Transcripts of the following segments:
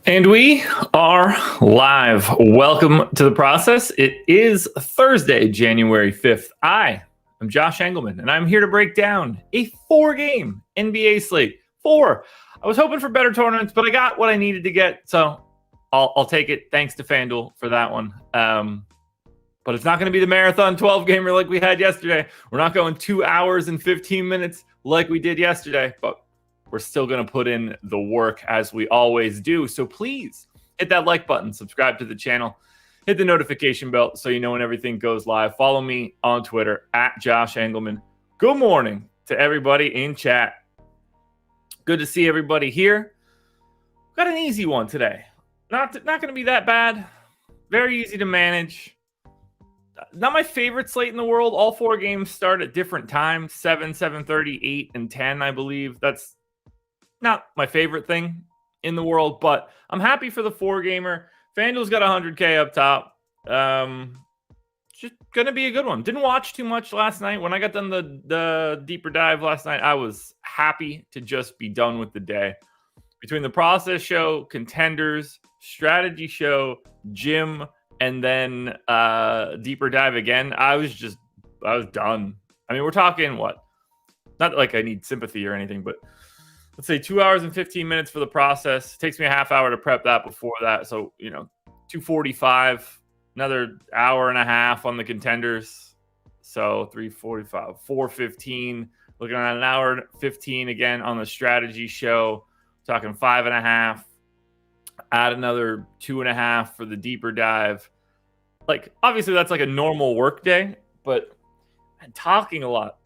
And we are live. Welcome to the process. It is Thursday, January 5th. I am Josh Engleman, and I'm here to break down a 4-game NBA slate. 4. I was hoping for better tournaments, but I got what I needed to get, so I'll take it. Thanks to FanDuel for that one. But it's not going to be the marathon 12-gamer like we had yesterday. We're not going 2 hours and 15 minutes like we did yesterday, but we're still going to put in the work as we always do. So please hit that like button, subscribe to the channel, hit the notification bell so you know when everything goes live. Follow me on Twitter at Josh Engleman. Good morning to everybody in chat. Good to see everybody here. Got an easy one today. Not going to be that bad. Very easy to manage. Not my favorite slate in the world. All 4 games start at different times, 7, 7:30, 8, and 10, I believe. That's not my favorite thing in the world, but I'm happy for the 4-gamer. FanDuel's got 100K up top. Just going to be a good one. Didn't watch too much last night. When I got done the deeper dive last night, I was happy to just be done with the day. Between the process show, contenders, strategy show, gym, and then deeper dive again, I was done. I mean, we're talking what? Not like I need sympathy or anything, but let's say 2 hours and 15 minutes for the process. It takes me a half hour to prep that before that. So, 2:45, another hour and a half on the contenders. So 3:45, 4:15, looking at an hour 15 again on the strategy show, talking 5.5, add another 2.5 for the deeper dive. Like, obviously that's like a normal work day, but talking a lot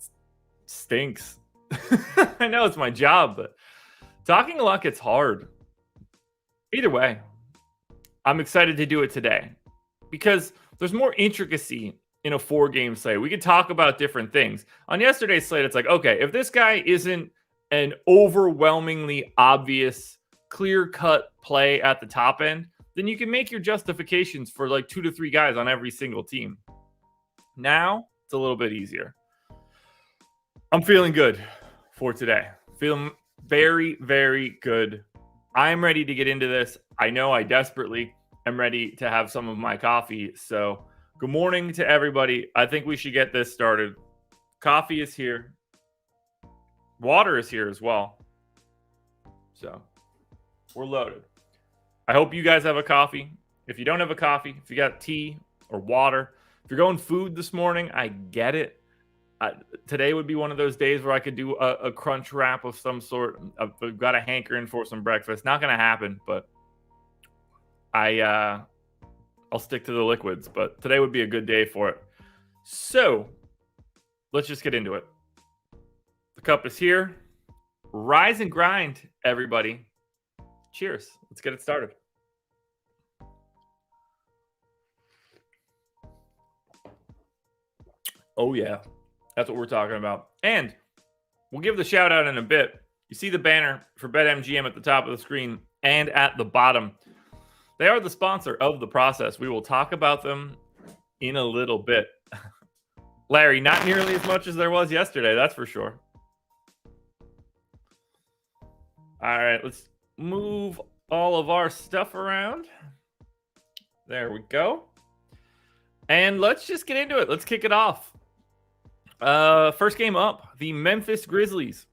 stinks. I know it's my job, but talking a lot gets hard. Either way, I'm excited to do it today because there's more intricacy in a 4-game slate. We could talk about different things. On yesterday's slate, it's like, okay, if this guy isn't an overwhelmingly obvious, clear-cut play at the top end, then you can make your justifications for like 2 to 3 guys on every single team. Now, it's a little bit easier. I'm feeling good for today. Feeling very, very good. I'm ready to get into this. I know I desperately am ready to have some of my coffee. So good morning to everybody. I think we should get this started. Coffee is here. Water is here as well. So we're loaded. I hope you guys have a coffee. If you don't have a coffee, if you got tea or water, if you're going food this morning, I get it. Today would be one of those days where I could do a crunch wrap of some sort. I've got a hankering for some breakfast. Not going to happen, but I'll stick to the liquids. But today would be a good day for it. So let's just get into it. The cup is here. Rise and grind, everybody. Cheers. Let's get it started. Oh, yeah. That's what we're talking about. And we'll give the shout out in a bit. You see the banner for BetMGM at the top of the screen and at the bottom. They are the sponsor of the process. We will talk about them in a little bit. Larry, not nearly as much as there was yesterday, that's for sure. All right, let's move all of our stuff around. There we go. And let's just get into it. Let's kick it off. First game up, the Memphis Grizzlies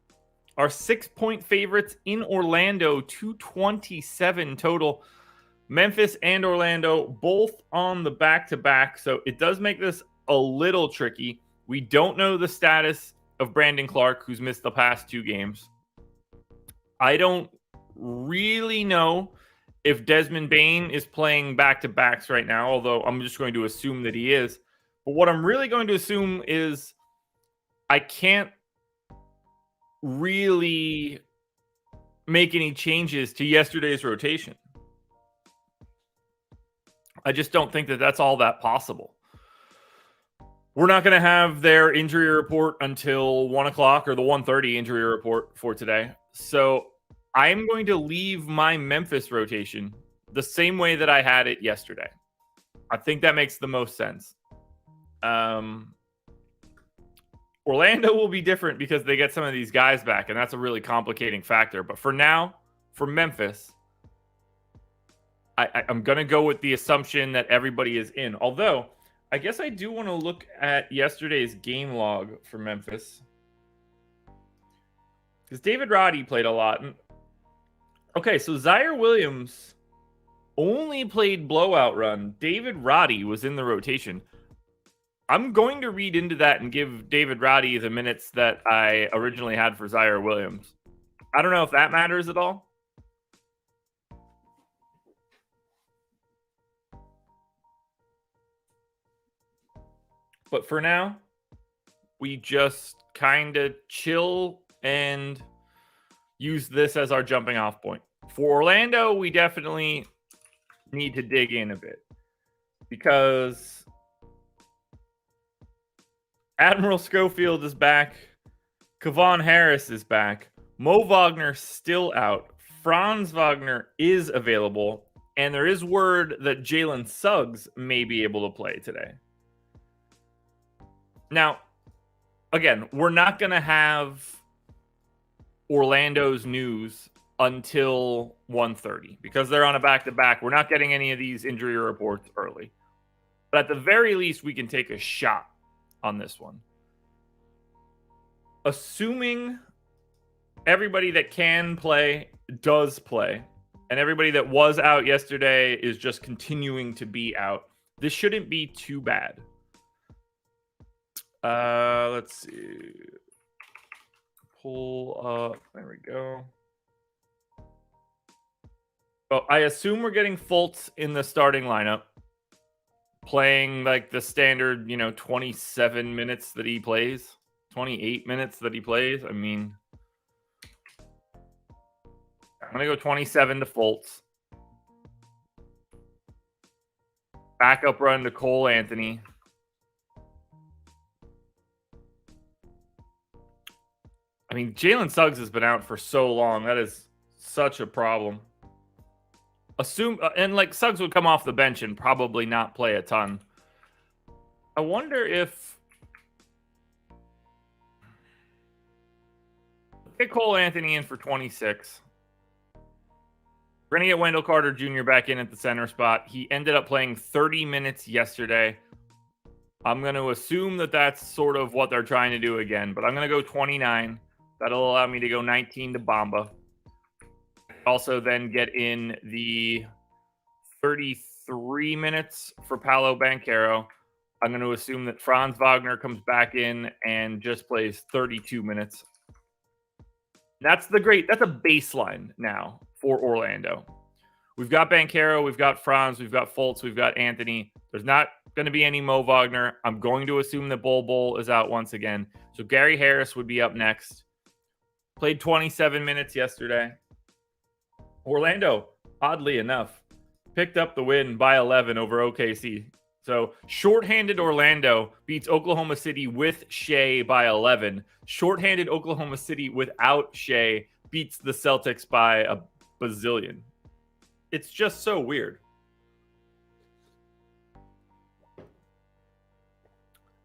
are 6-point favorites in Orlando, 227 total. Memphis and Orlando both on the back-to-back, so it does make this a little tricky. We don't know the status of Brandon Clark, who's missed the past 2 games. I don't really know if Desmond Bane is playing back-to-backs right now, although I'm just going to assume that he is. But what I'm really going to assume is I can't really make any changes to yesterday's rotation. I just don't think that that's all that possible. We're not going to have their injury report until 1 o'clock or the 1:30 injury report for today. So I'm going to leave my Memphis rotation the same way that I had it yesterday. I think that makes the most sense. Orlando will be different because they get some of these guys back, and that's a really complicating factor. But for now, for Memphis, I'm going to go with the assumption that everybody is in. Although, I guess I do want to look at yesterday's game log for Memphis. Because David Roddy played a lot. Okay, so Zaire Williams only played blowout run. David Roddy was in the rotation. I'm going to read into that and give David Roddy the minutes that I originally had for Zaire Williams. I don't know if that matters at all. But for now, we just kind of chill and use this as our jumping off point. For Orlando, we definitely need to dig in a bit because Admiral Schofield is back. Kevon Harris is back. Mo Wagner still out. Franz Wagner is available. And there is word that Jalen Suggs may be able to play today. Now, again, we're not going to have Orlando's news until 1:30 because they're on a back-to-back. We're not getting any of these injury reports early. But at the very least, we can take a shot on this one. Assuming everybody that can play does play, and everybody that was out yesterday is just continuing to be out, this shouldn't be too bad. Let's see. Pull up. There we go. Oh, I assume we're getting Fultz in the starting lineup, playing like the standard, 27 minutes that he plays, 28 minutes that he plays. I mean, I'm going to go 27 to Fultz. Backup run to Cole Anthony. I mean, Jalen Suggs has been out for so long. That is such a problem. Suggs would come off the bench and probably not play a ton. I wonder if get Cole Anthony in for 26. We're going to get Wendell Carter Jr. back in at the center spot. He ended up playing 30 minutes yesterday. I'm going to assume that that's sort of what they're trying to do again, but I'm going to go 29. That'll allow me to go 19 to Bamba. Also then get in the 33 minutes for Paolo Banchero. I'm going to assume that Franz Wagner comes back in and just plays 32 minutes. That's a baseline now for Orlando. We've got Banchero, we've got Franz, we've got Fultz, we've got Anthony. There's not going to be any Mo Wagner. I'm going to assume that Bol is out once again. So Gary Harris would be up next. Played 27 minutes yesterday. Orlando, oddly enough, picked up the win by 11 over OKC. So shorthanded Orlando beats Oklahoma City with Shea by 11. Shorthanded Oklahoma City without Shea beats the Celtics by a bazillion. It's just so weird.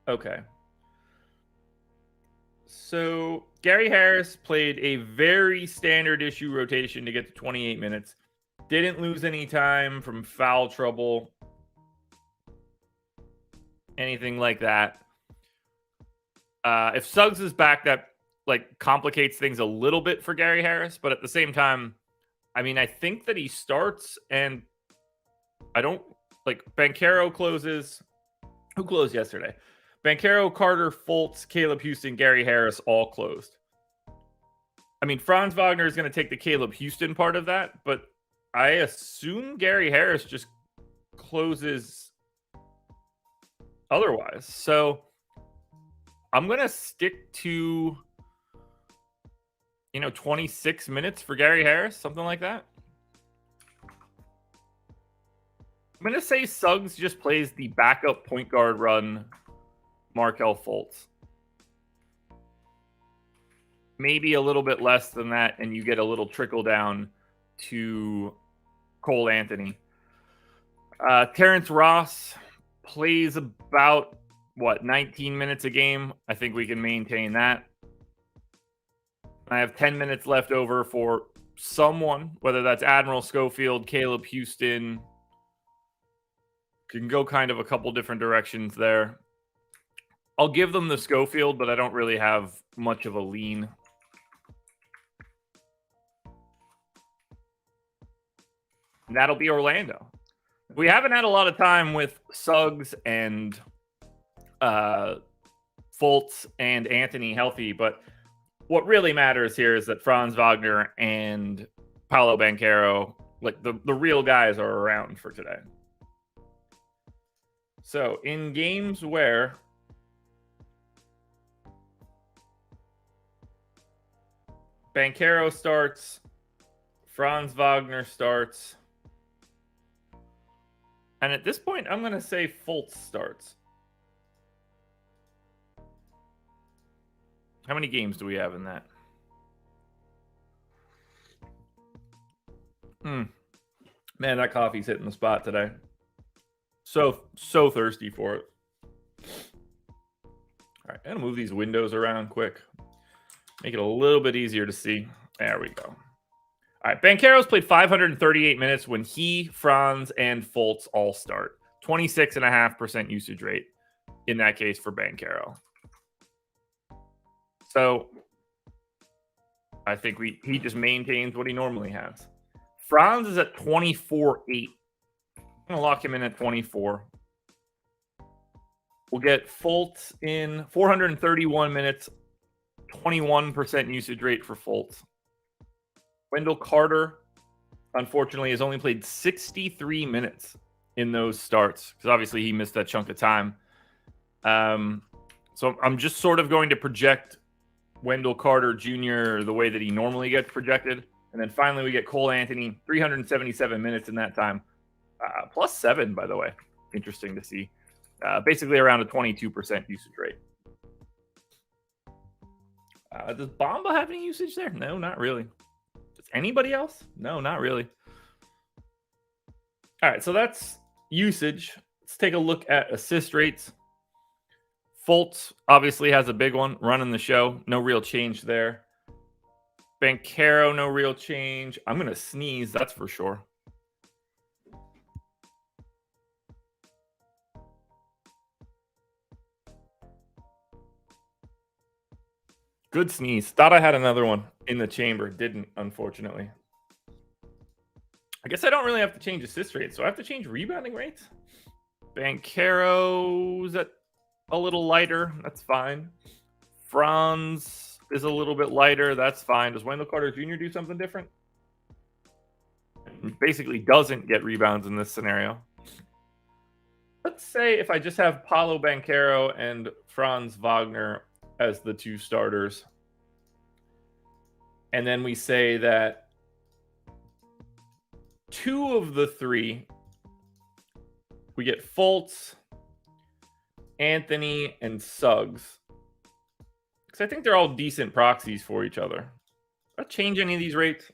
Okay. So Gary Harris played a very standard issue rotation to get to 28 minutes. Didn't lose any time from foul trouble. Anything like that. If Suggs is back, that complicates things a little bit for Gary Harris. But at the same time, I mean, I think that he starts and Banchero closes. Who closed yesterday? Banchero, Carter, Fultz, Caleb Houston, Gary Harris all closed. I mean, Franz Wagner is going to take the Caleb Houston part of that, but I assume Gary Harris just closes otherwise. So I'm going to stick to, 26 minutes for Gary Harris, something like that. I'm going to say Suggs just plays the backup point guard run Markelle Fultz. Maybe a little bit less than that, and you get a little trickle down to Cole Anthony. Terrence Ross plays about, 19 minutes a game. I think we can maintain that. I have 10 minutes left over for someone, whether that's Admiral Schofield, Caleb Houston, can go kind of a couple different directions there. I'll give them the Schofield, but I don't really have much of a lean. And that'll be Orlando. We haven't had a lot of time with Suggs and Fultz and Anthony healthy, but what really matters here is that Franz Wagner and Paolo Banchero, like the real guys, are around for today. So in games where Banchero starts, Franz Wagner starts, and at this point, I'm going to say Fultz starts. How many games do we have in that? Man, that coffee's hitting the spot today. So thirsty for it. All right, I'm going to move these windows around quick. Make it a little bit easier to see. There we go. All right, Banchero's played 538 minutes when he, Franz, and Fultz all start. 26.5% usage rate in that case for Banchero. So I think he just maintains what he normally has. Franz is at 24.8. I'm going to lock him in at 24. We'll get Fultz in 431 minutes, 21% usage rate for Fultz. Wendell Carter, unfortunately, has only played 63 minutes in those starts because obviously he missed that chunk of time. So I'm just sort of going to project Wendell Carter Jr. the way that he normally gets projected. And then finally we get Cole Anthony, 377 minutes in that time. +7, by the way. Interesting to see. Basically around a 22% usage rate. Does Bamba have any usage there? No, not really. Does anybody else? No, not really. All right, so that's usage. Let's take a look at assist rates. Fultz obviously has a big one, running the show. No real change there. Banchero, no real change. I'm going to sneeze, that's for sure. Good sneeze. Thought I had another one in the chamber. Didn't, unfortunately. I guess I don't really have to change assist rates, so I have to change rebounding rates. Banchero's at a little lighter. That's fine. Franz is a little bit lighter. That's fine. Does Wendell Carter Jr. do something different? He basically doesn't get rebounds in this scenario. Let's say if I just have Paolo Banchero and Franz Wagner as the two starters. And then we say that two of the three, we get Fultz, Anthony, and Suggs. Because I think they're all decent proxies for each other. I'll change any of these rates.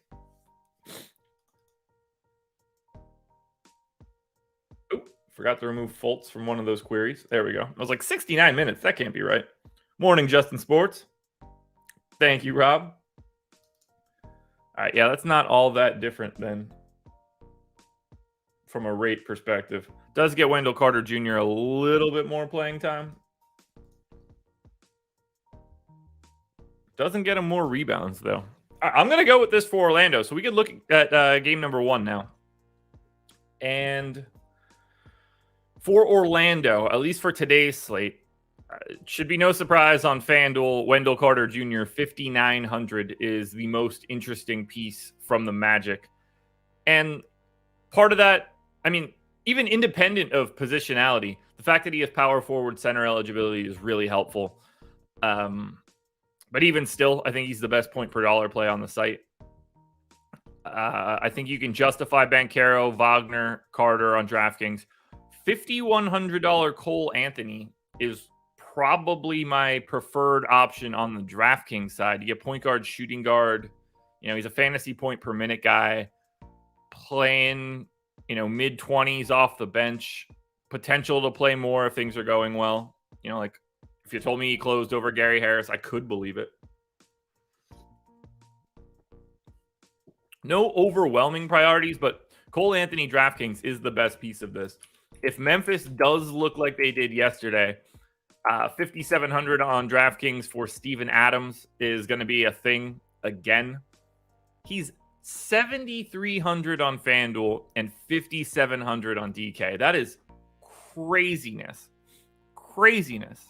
Oop, forgot to remove Fultz from one of those queries. There we go. I was like 69 minutes. That can't be right. Morning, Justin Sports. Thank you, Rob. All right, yeah, that's not all that different then from a rate perspective. Does get Wendell Carter Jr. a little bit more playing time. Doesn't get him more rebounds, though. I'm going to go with this for Orlando. So we can look at game number 1 now. And for Orlando, at least for today's slate, it should be no surprise on FanDuel, Wendell Carter Jr. 5,900 is the most interesting piece from the Magic. And part of that, I mean, even independent of positionality, the fact that he has power forward center eligibility is really helpful. But even still, I think he's the best point per dollar play on the site. I think you can justify Banchero, Wagner, Carter on DraftKings. $5,100 Cole Anthony is probably my preferred option on the DraftKings side. You get point guard, shooting guard. You know, he's a fantasy point per minute guy, playing, mid-20s off the bench, potential to play more if things are going well. Like if you told me he closed over Gary Harris, I could believe it. No overwhelming priorities, but Cole Anthony DraftKings is the best piece of this. If Memphis does look like they did yesterday, 5,700 on DraftKings for Steven Adams is going to be a thing again. He's 7,300 on FanDuel and 5,700 on DK. That is craziness. Craziness.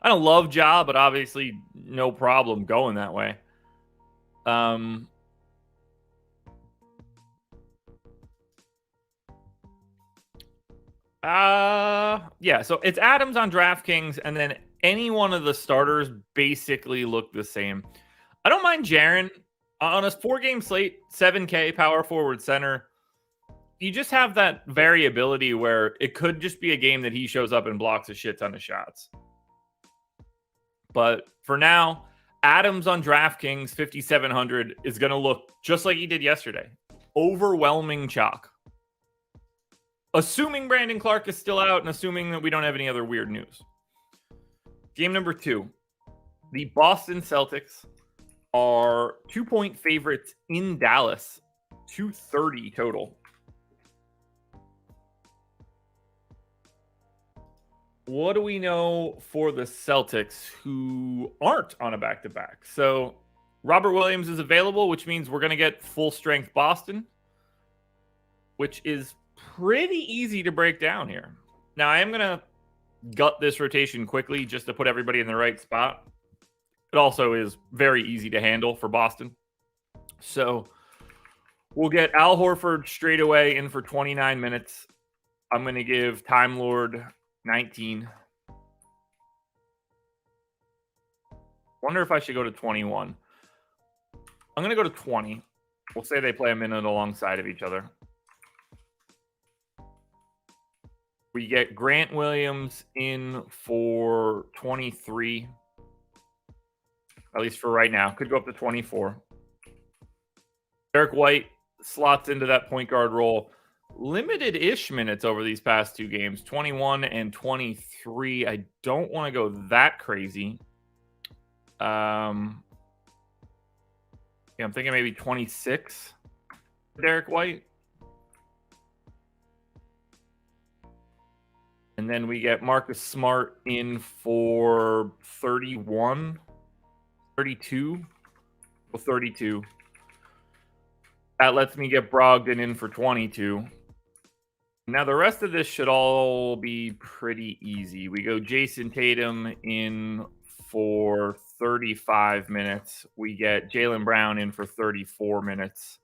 I don't love Ja, but obviously no problem going that way. Yeah, so it's Adams on DraftKings, and then any one of the starters basically look the same. I don't mind Jaren on a 4-game slate, 7K power forward center. You just have that variability where it could just be a game that he shows up and blocks a shit ton of shots. But for now, Adams on DraftKings 5,700 is going to look just like he did yesterday. Overwhelming chalk. Assuming Brandon Clark is still out and assuming that we don't have any other weird news. Game number 2. The Boston Celtics are 2-point favorites in Dallas. 230 total. What do we know for the Celtics who aren't on a back-to-back? So Robert Williams is available, which means we're going to get full-strength Boston, which is pretty easy to break down here. Now, I am going to gut this rotation quickly just to put everybody in the right spot. It also is very easy to handle for Boston. So we'll get Al Horford straight away in for 29 minutes. I'm going to give Time Lord 19. Wonder if I should go to 21. I'm going to go to 20. We'll say they play a minute alongside of each other. We get Grant Williams in for 23. At least for right now. Could go up to 24. Derek White slots into that point guard role. Limited-ish minutes over these past 2 games. 21 and 23. I don't want to go that crazy. Yeah, I'm thinking maybe 26. Derek White. And then we get Marcus Smart in for 31, 32, well, 32. That lets me get Brogdon in for 22. Now, the rest of this should all be pretty easy. We go Jason Tatum in for 35 minutes. We get Jaylen Brown in for 34 minutes.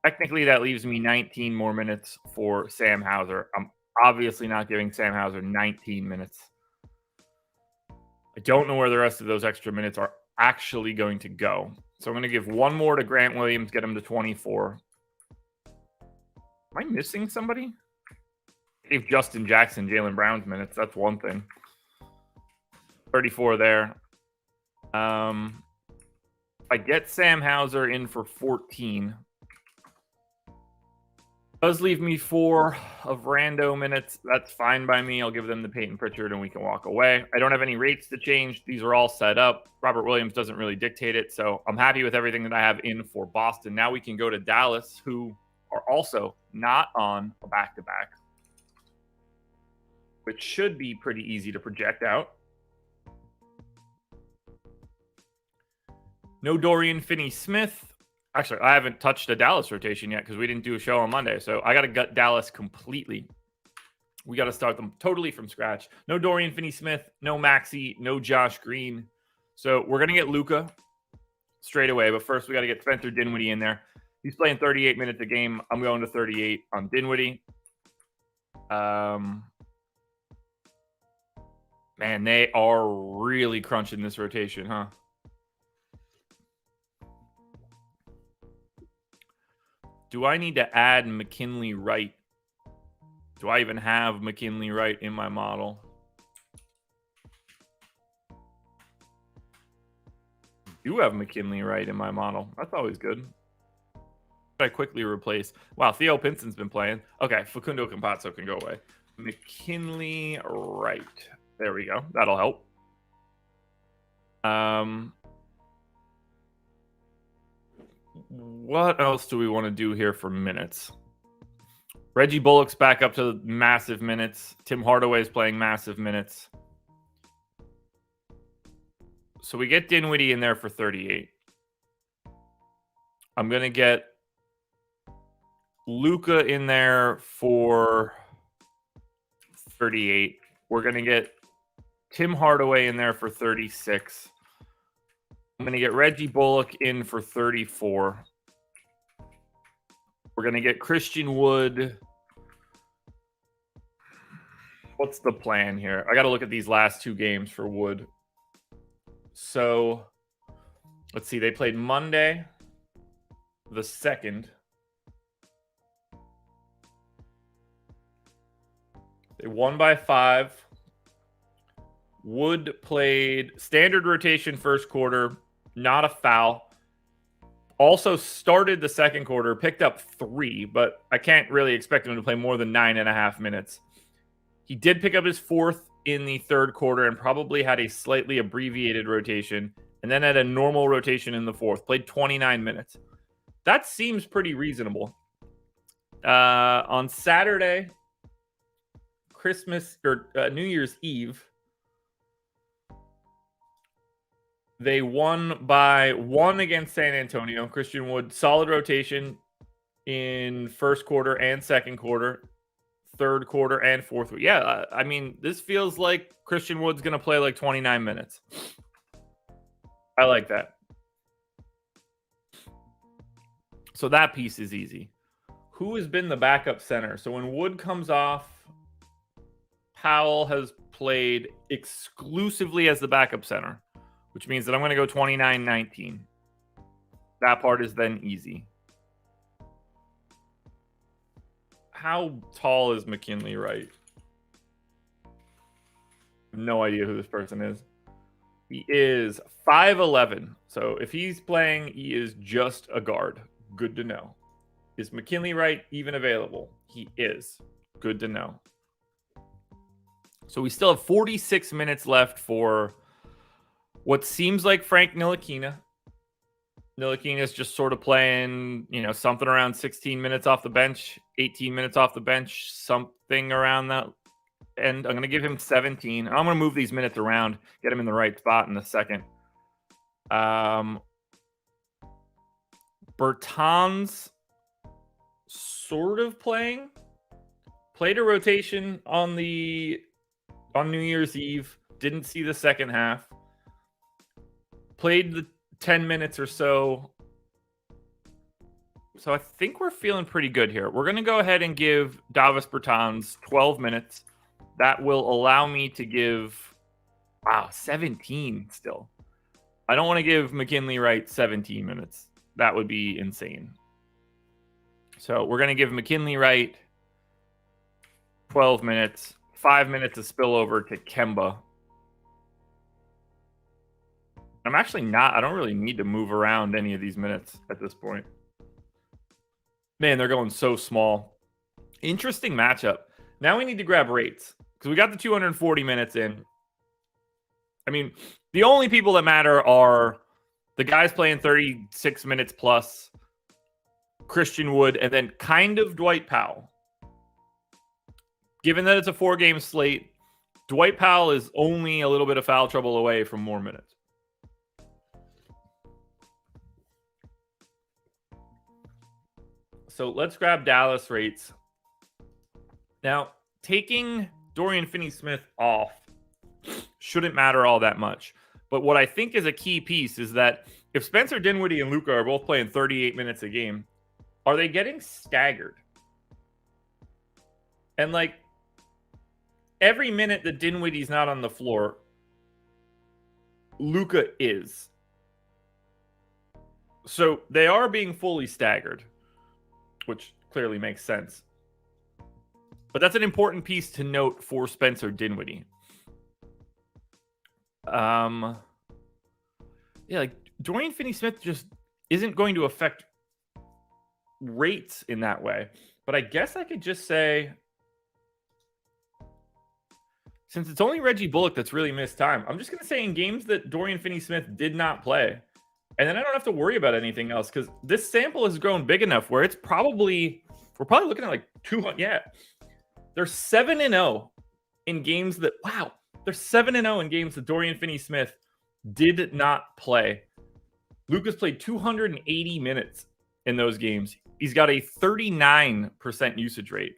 Technically, that leaves me 19 more minutes for Sam Hauser. I'm obviously not giving Sam Hauser 19 minutes. I don't know where the rest of those extra minutes are actually going to go. So I'm going to give one more to Grant Williams, get him to 24. Am I missing somebody? I gave Justin Jackson Jaylen Brown's minutes. That's one thing. 34 there. I get Sam Hauser in for 14. Does leave me 4 of rando minutes. That's fine by me. I'll give them to Peyton Pritchard and we can walk away. I don't have any rates to change. These are all set up. Robert Williams doesn't really dictate it. So I'm happy with everything that I have in for Boston. Now we can go to Dallas, who are also not on a back-to-back, which should be pretty easy to project out. No Dorian Finney-Smith. Actually, I haven't touched a Dallas rotation yet because we didn't do a show on Monday. So I got to gut Dallas completely. We got to start them totally from scratch. No Dorian Finney-Smith, no Maxey, no Josh Green. So we're going to get Luka straight away. But first, we got to get Spencer Dinwiddie in there. He's playing 38 minutes a game. I'm going to 38 on Dinwiddie. Man, they are really crunching this rotation, huh? Do I need to add McKinley Wright? Do I even have McKinley Wright in my model? I do have McKinley Wright in my model. That's always good. I quickly replace. Wow, Theo Pinson's been playing. Okay, Facundo Campazzo can go away. McKinley Wright. There we go. That'll help. What else do we want to do here for minutes? Reggie Bullock's back up to massive minutes. Tim Hardaway's playing massive minutes. So we get Dinwiddie in there for 38. I'm going to get Luka in there for 38. We're going to get Tim Hardaway in there for 36. I'm going to get Reggie Bullock in for 34. We're going to get Christian Wood. What's the plan here? I got to look at these last two games for Wood. So, let's see. They played Monday, the 2nd. They won by 5. Wood played standard rotation first quarter, not a foul. Also started the second quarter, picked up 3, but I can't really expect him to play more than 9.5 minutes. He did pick up his 4th in the third quarter and probably had a slightly abbreviated rotation, and then had a normal rotation in the 4th. Played 29 minutes. That seems pretty reasonable. On Saturday, Christmas or New Year's Eve, they won by 1 against San Antonio. Christian Wood, solid rotation in first quarter and second quarter, third quarter and fourth. Yeah, I mean, this feels like Christian Wood's going to play like 29 minutes. I like that. So that piece is easy. Who has been the backup center? So when Wood comes off, Powell has played exclusively as the backup center, which means that I'm going to go 29-19. That part is then easy. How tall is McKinley Wright? No idea who this person is. He is 5'11". So if he's playing, he is just a guard. Good to know. Is McKinley Wright even available? He is. Good to know. So we still have 46 minutes left for what seems like Frank Ntilikina. Ntilikina is just sort of playing, something around 16 minutes off the bench, 18 minutes off the bench, something around that. And I'm going to give him 17. I'm going to move these minutes around, get him in the right spot in a second. Bertans sort of played a rotation on New Year's Eve. Didn't see the second half. Played the 10 minutes or so. So I think we're feeling pretty good here. We're going to go ahead and give Davis Bertans 12 minutes. That will allow me to give, 17 still. I don't want to give McKinley Wright 17 minutes. That would be insane. So we're going to give McKinley Wright 12 minutes, 5 minutes of spillover to Kemba. I don't really need to move around any of these minutes at this point. Man, they're going so small. Interesting matchup. Now we need to grab rates because we got the 240 minutes in. I mean, the only people that matter are the guys playing 36 minutes plus, Christian Wood, and then kind of Dwight Powell. Given that it's a 4-game slate, Dwight Powell is only a little bit of foul trouble away from more minutes. So let's grab Dallas rates. Now, taking Dorian Finney-Smith off shouldn't matter all that much. But what I think is a key piece is that if Spencer Dinwiddie and Luka are both playing 38 minutes a game, are they getting staggered? And every minute that Dinwiddie's not on the floor, Luka is. So they are being fully staggered, which clearly makes sense. But that's an important piece to note for Spencer Dinwiddie. Dorian Finney-Smith just isn't going to affect rates in that way. But I guess I could just say, since it's only Reggie Bullock that's really missed time, I'm just going to say in games that Dorian Finney-Smith did not play, And then I don't have to worry about anything else because this sample has grown big enough where we're probably looking at like 200. Yeah, they're 7-0 in games that they're 7-0 in games that Dorian Finney-Smith did not play. Luka's played 280 minutes in those games. He's got a 39% usage rate.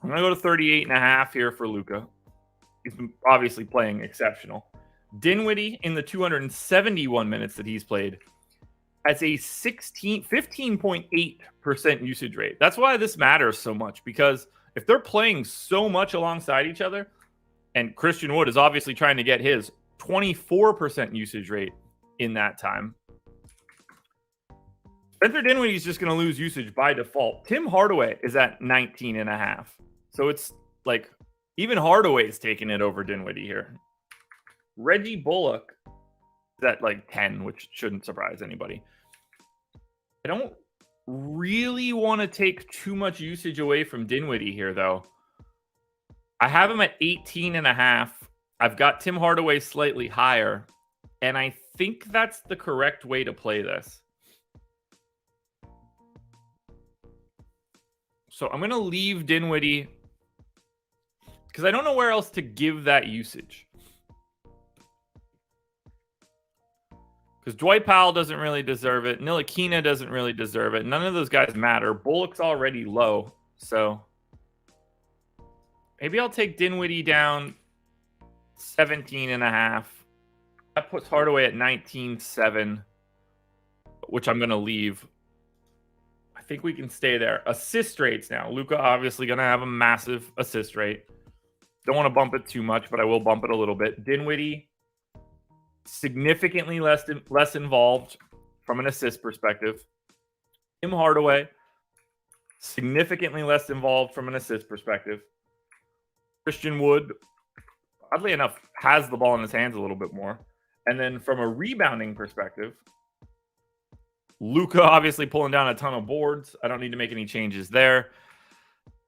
I'm going to go to 38.5 here for Luka. He's been obviously playing exceptional. Dinwiddie in the 271 minutes that he's played has a 15.8% usage rate. That's why this matters so much, because if they're playing so much alongside each other, and Christian Wood is obviously trying to get his 24% usage rate in that time, Spencer Dinwiddie is just going to lose usage by default. Tim Hardaway is at 19.5. So it's like even Hardaway is taking it over Dinwiddie here. Reggie Bullock is at like 10, which shouldn't surprise anybody. I don't really want to take too much usage away from Dinwiddie here, though. I have him at 18.5. I've got Tim Hardaway slightly higher, and I think that's the correct way to play this. So I'm going to leave Dinwiddie because I don't know where else to give that usage. Because Dwight Powell doesn't really deserve it. Ntilikina doesn't really deserve it. None of those guys matter. Bullock's already low. So maybe I'll take Dinwiddie down 17.5. That puts Hardaway at 19.7, which I'm going to leave. I think we can stay there. Assist rates now. Luka obviously going to have a massive assist rate. Don't want to bump it too much, but I will bump it a little bit. Dinwiddie, significantly less involved from an assist perspective. Tim Hardaway, significantly less involved from an assist perspective. Christian Wood, oddly enough, has the ball in his hands a little bit more. And then from a rebounding perspective, Luka obviously pulling down a ton of boards. I don't need to make any changes there.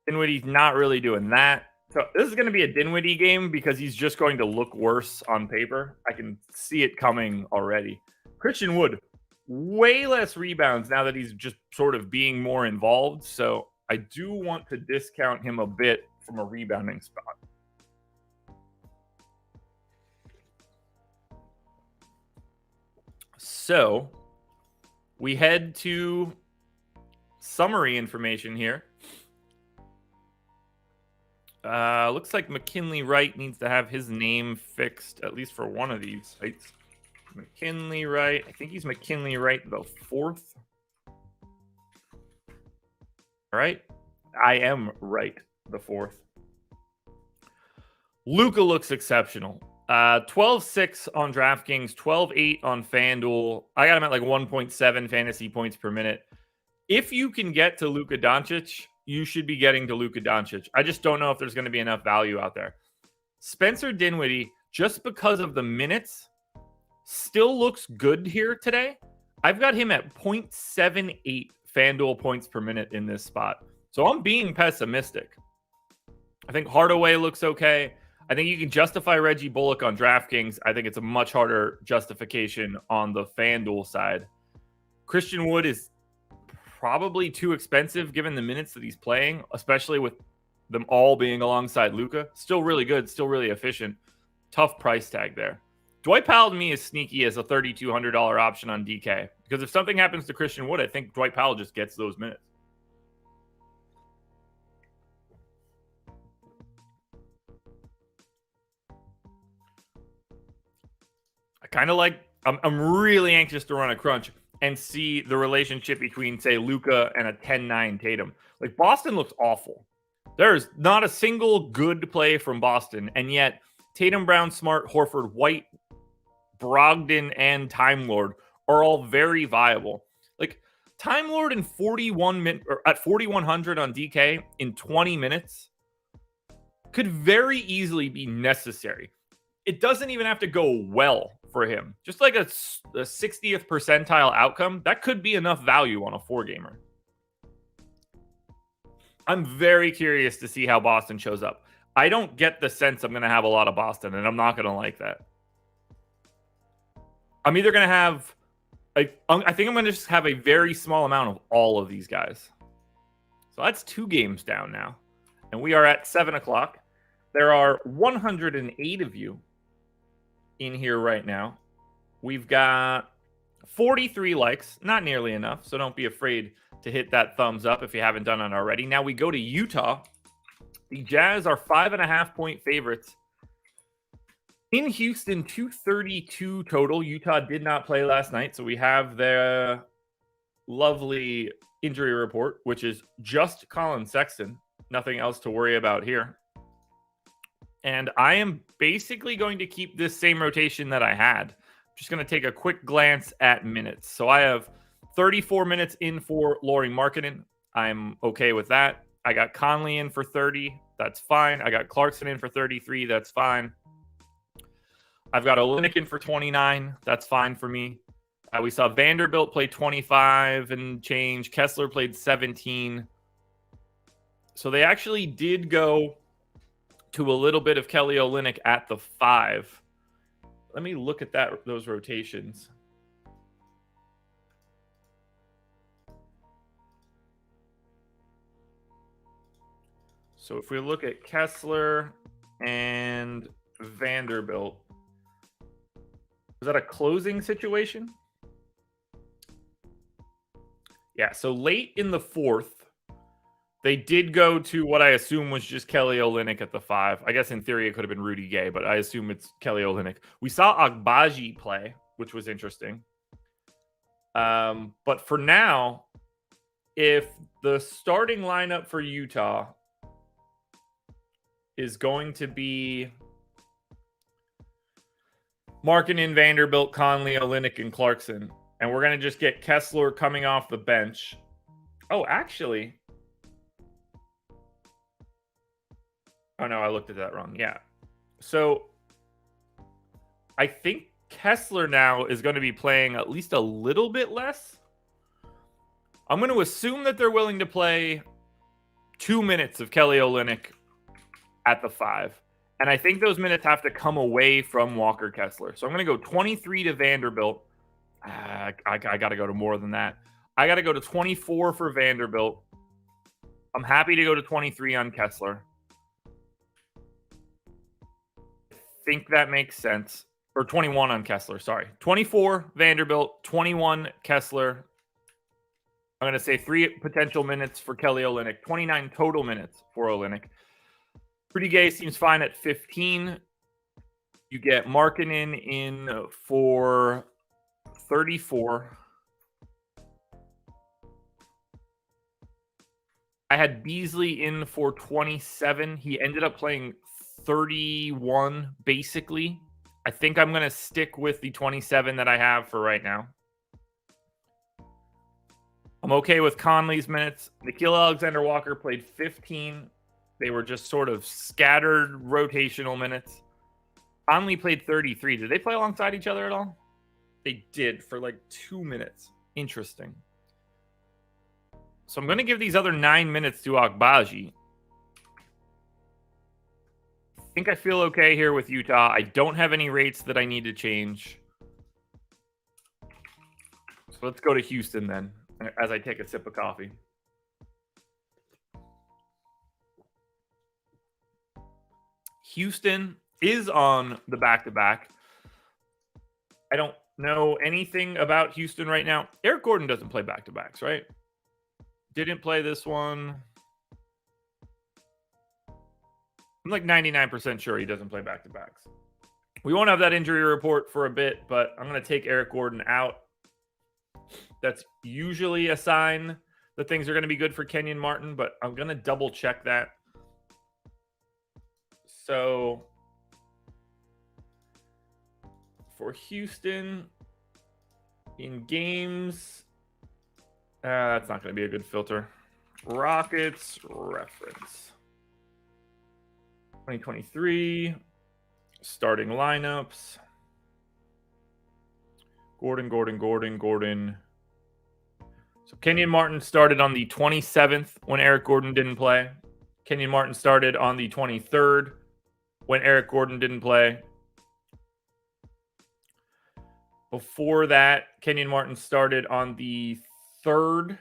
Dinwiddie's not really doing that. So this is going to be a Dinwiddie game because he's just going to look worse on paper. I can see it coming already. Christian Wood, way less rebounds now that he's just sort of being more involved. So I do want to discount him a bit from a rebounding spot. So we head to summary information here. Looks like McKinley Wright needs to have his name fixed, at least for one of these sites. McKinley Wright. I think he's McKinley Wright the 4th. All right. I am right the 4th. Luka looks exceptional. 12.6 on DraftKings, 12.8 on FanDuel. I got him at like 1.7 fantasy points per minute. If you can get to Luka Doncic, you should be getting to Luka Doncic. I just don't know if there's going to be enough value out there. Spencer Dinwiddie, just because of the minutes, still looks good here today. I've got him at 0.78 FanDuel points per minute in this spot. So I'm being pessimistic. I think Hardaway looks okay. I think you can justify Reggie Bullock on DraftKings. I think it's a much harder justification on the FanDuel side. Christian Wood is probably too expensive given the minutes that he's playing, especially with them all being alongside Luka. Still really good, still really efficient. Tough price tag there. Dwight Powell to me is sneaky as a $3,200 option on DK because if something happens to Christian Wood, I think Dwight Powell just gets those minutes. Kind of like I'm really anxious to run a crunch and see the relationship between, say, Luka and a 10-9 Tatum. Like, Boston looks awful. There's not a single good play from Boston, and yet Tatum, Brown, Smart, Horford, White, Brogdon, and Time Lord are all very viable. Like, Time Lord in 41 or at 4,100 on DK in 20 minutes could very easily be necessary. It doesn't even have to go well for him. Just like a 60th percentile outcome, that could be enough value on a 4-gamer. I'm very curious to see how Boston shows up. I don't get the sense I'm going to have a lot of Boston, and I'm not going to like that. I'm either going to have think I'm going to just have a very small amount of all of these guys. So that's 2 games down now. And we are at 7 o'clock. There are 108 of you in here right now. We've got 43 likes, not nearly enough. So don't be afraid to hit that thumbs up if you haven't done it already. Now we go to Utah. The Jazz are 5.5-point favorites. In Houston, 232 total. Utah did not play last night, so we have the lovely injury report, which is just Colin Sexton. Nothing else to worry about here. And I am basically going to keep this same rotation that I had. I'm just going to take a quick glance at minutes. So I have 34 minutes in for Lauri Markkanen. I'm okay with that. I got Conley in for 30. That's fine. I got Clarkson in for 33. That's fine. I've got Olynyk in for 29. That's fine for me. We saw Vanderbilt play 25 and change. Kessler played 17. So they actually did go to a little bit of Kelly Olynyk at the 5. Let me look at those rotations. So if we look at Kessler and Vanderbilt, was that a closing situation? Yeah, so late in the 4th, they did go to what I assume was just Kelly Olynyk at the 5. I guess in theory it could have been Rudy Gay, but I assume it's Kelly Olynyk. We saw Agbaji play, which was interesting. But for now, if the starting lineup for Utah is going to be Markkanen, Vanderbilt, Conley, Olynyk, and Clarkson, and we're going to just get Kessler coming off the bench. Oh, actually. Oh, no, I looked at that wrong. Yeah. So I think Kessler now is going to be playing at least a little bit less. I'm going to assume that they're willing to play 2 minutes of Kelly Olynyk at the 5. And I think those minutes have to come away from Walker Kessler. So I'm going to go 23 to Vanderbilt. I got to go to more than that. I got to go to 24 for Vanderbilt. I'm happy to go to 23 on Kessler. I think that makes sense. Or 21 on Kessler, sorry. 24 Vanderbilt, 21 Kessler. I'm going to say 3 potential minutes for Kelly Olynyk, 29 total minutes for Olynyk. Rudy Gay seems fine at 15. You get Markkanen in for 34. I had Beasley in for 27. He ended up playing 31, basically. I think I'm going to stick with the 27 that I have for right now. I'm okay with Conley's minutes. Nickeil Alexander-Walker played 15. They were just sort of scattered rotational minutes. Conley played 33. Did they play alongside each other at all? They did for like 2 minutes. Interesting. So I'm going to give these other 9 minutes to Agbaji. I think I feel okay here with Utah. I don't have any rates that I need to change. So let's go to Houston then, as I take a sip of coffee. Houston is on the back-to-back. I don't know anything about Houston right now. Eric Gordon doesn't play back-to-backs, right? Didn't play this one. I'm like 99% sure he doesn't play back-to-backs. We won't have that injury report for a bit, but I'm going to take Eric Gordon out. That's usually a sign that things are going to be good for Kenyon Martin, but I'm going to double check that. So for Houston in games, that's not going to be a good filter. Rockets reference 2023 starting lineups. Gordon. So Kenyon Martin started on the 27th when Eric Gordon didn't play. Kenyon Martin started on the 23rd when Eric Gordon didn't play. Before that, Kenyon Martin started on the 3rd.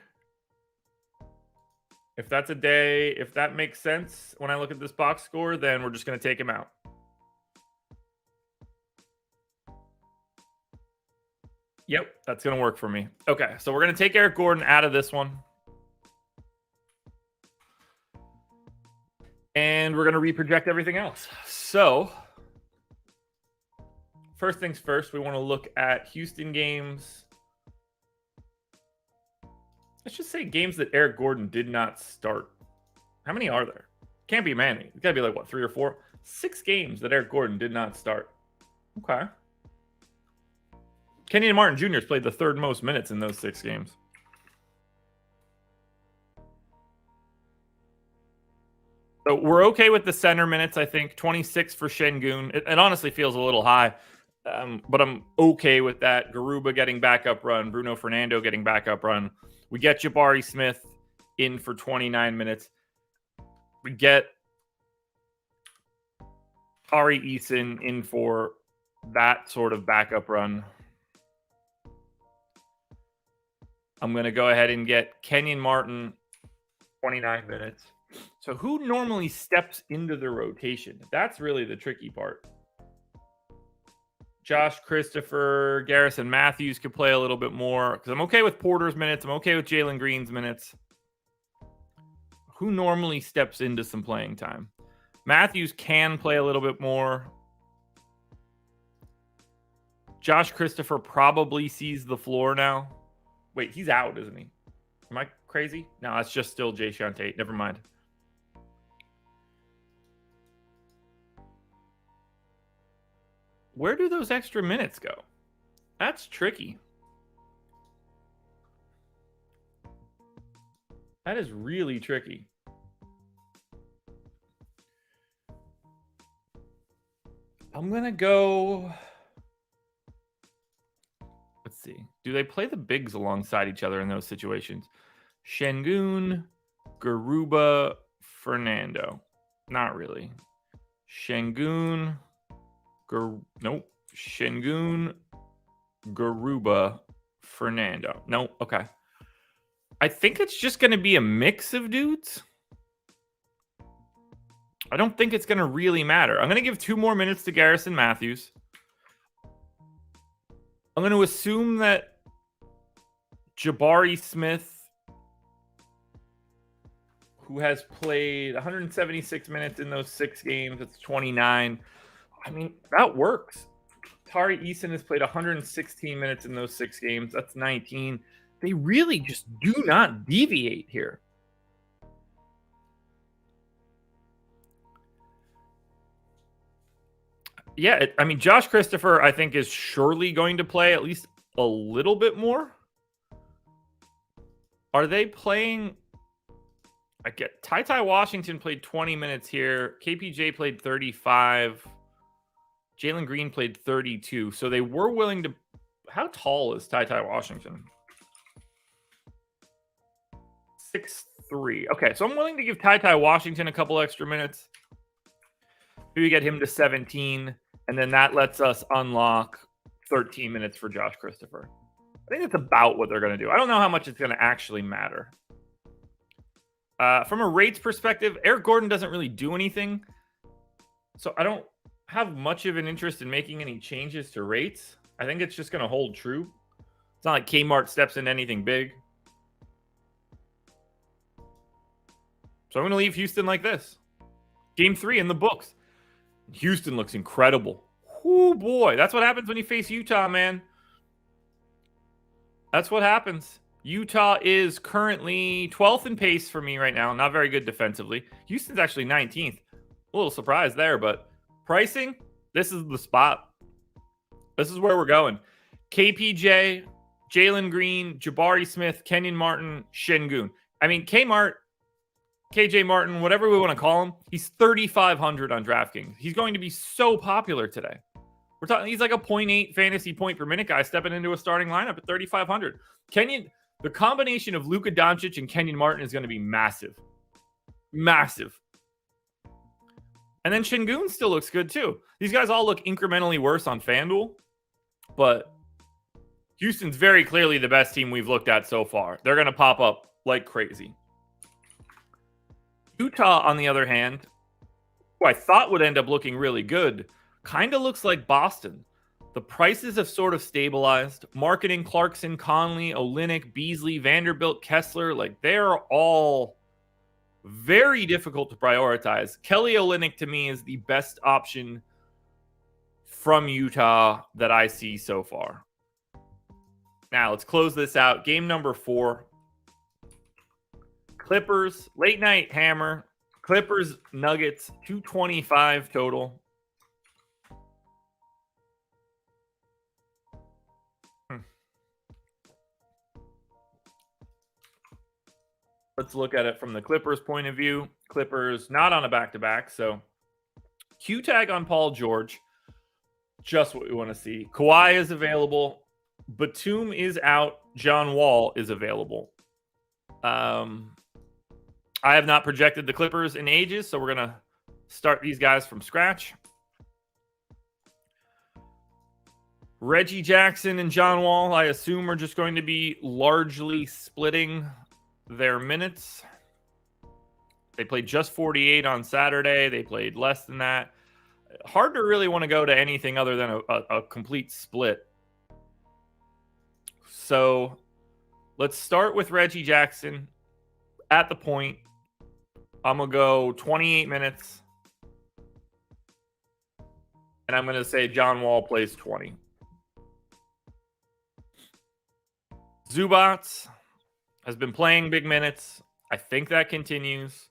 If that's a day, if that makes sense when I look at this box score, then we're just going to take him out. Yep, that's going to work for me. Okay, so we're going to take Eric Gordon out of this one. And we're going to reproject everything else. So, first things first, we want to look at Houston games. Let's just say games that Eric Gordon did not start. How many are there? Can't be many. It's got to be like, what, 3 or 4? 6 games that Eric Gordon did not start. Okay. Kenyon Martin Jr. has played the 3rd most minutes in those 6 games. So we're okay with the center minutes, I think. 26 for Şengün. It honestly feels a little high, but I'm okay with that. Garuba getting backup run. Bruno Fernando getting backup run. We get Jabari Smith in for 29 minutes. We get Tari Eason in for that sort of backup run. I'm going to go ahead and get Kenyon Martin 29 minutes. So who normally steps into the rotation? That's really the tricky part. Josh Christopher, Garrison Matthews could play a little bit more because I'm okay with Porter's minutes. I'm okay with Jalen Green's minutes. Who normally steps into some playing time? Matthews can play a little bit more. Josh Christopher probably sees the floor now. Wait, he's out, isn't he? Am I crazy? No, it's just still Jae'Sean Tate. Never mind. Where do those extra minutes go? That's tricky. That is really tricky. I'm going to go... Let's see. Do they play the bigs alongside each other in those situations? Şengün, Garuba, Fernando. Not really. Şengün... Nope. Şengün, Garuba, Fernando. No, okay. I think it's just going to be a mix of dudes. I don't think it's going to really matter. I'm going to give 2 more minutes to Garrison Matthews. I'm going to assume that Jabari Smith, who has played 176 minutes in those 6 games, that's 29. I mean, that works. Tari Eason has played 116 minutes in those 6 games. That's 19. They really just do not deviate here. Yeah, I mean, Josh Christopher, I think, is surely going to play at least a little bit more. Are they playing... I get Ty Washington played 20 minutes here. KPJ played 35. Jalen Green played 32. So they were willing to... How tall is Ty Washington? 6'3". Okay, so I'm willing to give Ty Washington a couple extra minutes. Maybe get him to 17, and then that lets us unlock 13 minutes for Josh Christopher. I think that's about what they're going to do. I don't know how much it's going to actually matter. From a rates perspective, Eric Gordon doesn't really do anything. So I don't have much of an interest in making any changes to rates. I think it's just going to hold true. It's not like Kmart steps into anything big. So I'm going to leave Houston like this. Game 3 in the books. Houston looks incredible. Oh boy, that's what happens when you face Utah, man. That's what happens. Utah is currently 12th in pace for me right now. Not very good defensively. Houston's actually 19th. A little surprised there, but pricing, this is the spot. This is where we're going. KPJ, Jalen Green, Jabari Smith, Kenyon Martin, Şengün. I mean, KJ Martin, whatever we want to call him, he's 3,500 on DraftKings. He's going to be so popular today. We're talking, he's like a 0.8 fantasy point per minute guy stepping into a starting lineup at 3,500. The combination of Luka Doncic and Kenyon Martin is going to be massive. Massive. And then Şengün still looks good too. These guys all look incrementally worse on FanDuel, but Houston's very clearly the best team we've looked at so far. They're going to pop up like crazy. Utah, on the other hand, who I thought would end up looking really good, kind of looks like Boston. The prices have sort of stabilized. Marketing, Clarkson, Conley, Olynyk, Beasley, Vanderbilt, Kessler, like they're all very difficult to prioritize. Kelly Olynyk to me is the best option from Utah that I see so far. Now let's close this out. Game number 4. Clippers, late night hammer. Clippers, Nuggets, 225 total. Let's look at it from the Clippers point of view. Clippers not on a back-to-back, so Q-tag on Paul George. Just what we want to see. Kawhi is available. Batum is out. John Wall is available. I have not projected the Clippers in ages, so we're going to start these guys from scratch. Reggie Jackson and John Wall, I assume, are just going to be largely splitting their minutes. They played just 48 on Saturday. They played less than that. Hard to really want to go to anything other than a complete split. So let's start with Reggie Jackson at the point. I'm going to go 28 minutes. And I'm going to say John Wall plays 20. Zubats has been playing big minutes. I think that continues.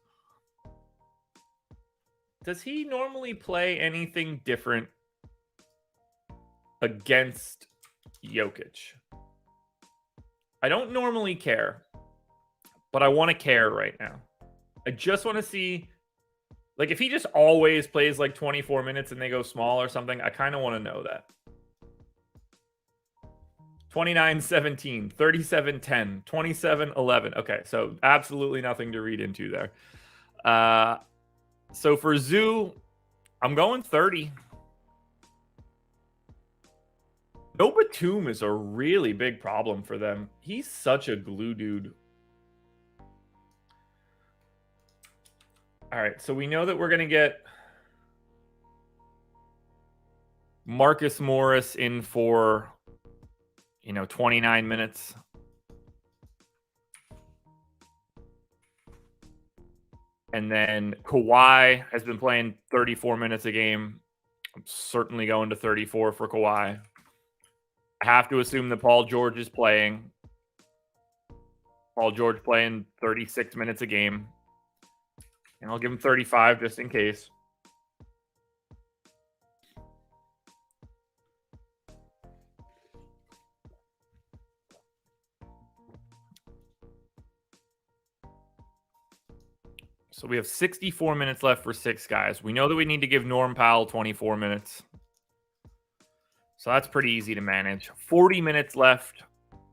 Does he normally play anything different against Jokic? I don't normally care, but I want to care right now. I just want to see, like, if he just always plays like 24 minutes and they go small or something, I kind of want to know that. 29-17, 37-10, 27-11. Okay, so absolutely nothing to read into there. So for Zoo, I'm going 30. No Batum is a really big problem for them. He's such a glue dude. All right, so we know that we're going to get Marcus Morris in for, 29 minutes. And then Kawhi has been playing 34 minutes a game. I'm certainly going to 34 for Kawhi. I have to assume that Paul George is playing. Paul George playing 36 minutes a game. And I'll give him 35 just in case. So we have 64 minutes left for 6 guys. We know that we need to give Norm Powell 24 minutes. So that's pretty easy to manage. 40 minutes left.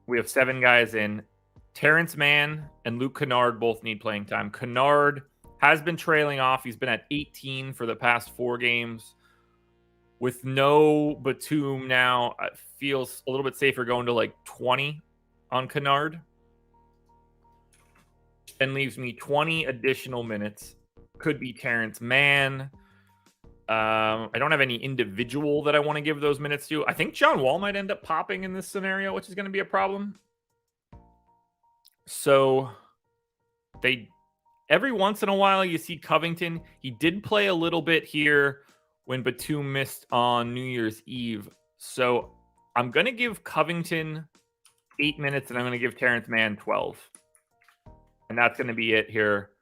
We have 7 guys in. Terrence Mann and Luke Kennard both need playing time. Kennard has been trailing off. He's been at 18 for the past 4 games. With no Batum now, it feels a little bit safer going to like 20 on Kennard. Then leaves me 20 additional minutes. Could be Terrence Mann. I don't have any individual that I want to give those minutes to. I think John Wall might end up popping in this scenario, which is going to be a problem. So every once in a while you see Covington. He did play a little bit here when Batum missed on New Year's Eve. So I'm going to give Covington 8 minutes and I'm going to give Terrence Mann 12. And that's going to be it here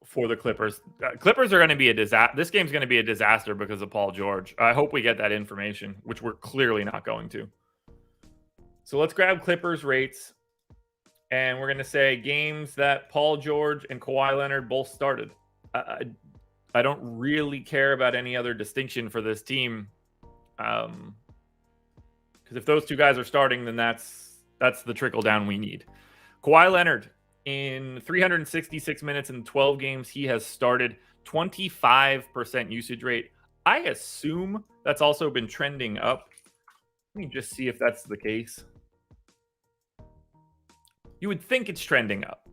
for the Clippers. Clippers are going to be a disaster. This game's going to be a disaster because of Paul George. I hope we get that information, which we're clearly not going to. So let's grab Clippers rates. And we're going to say games that Paul George and Kawhi Leonard both started. I don't really care about any other distinction for this team. Because if those 2 guys are starting, then that's the trickle down we need. Kawhi Leonard, in 366 minutes in 12 games, he has started 25% usage rate. I assume that's also been trending up. Let me just see if that's the case. You would think it's trending up.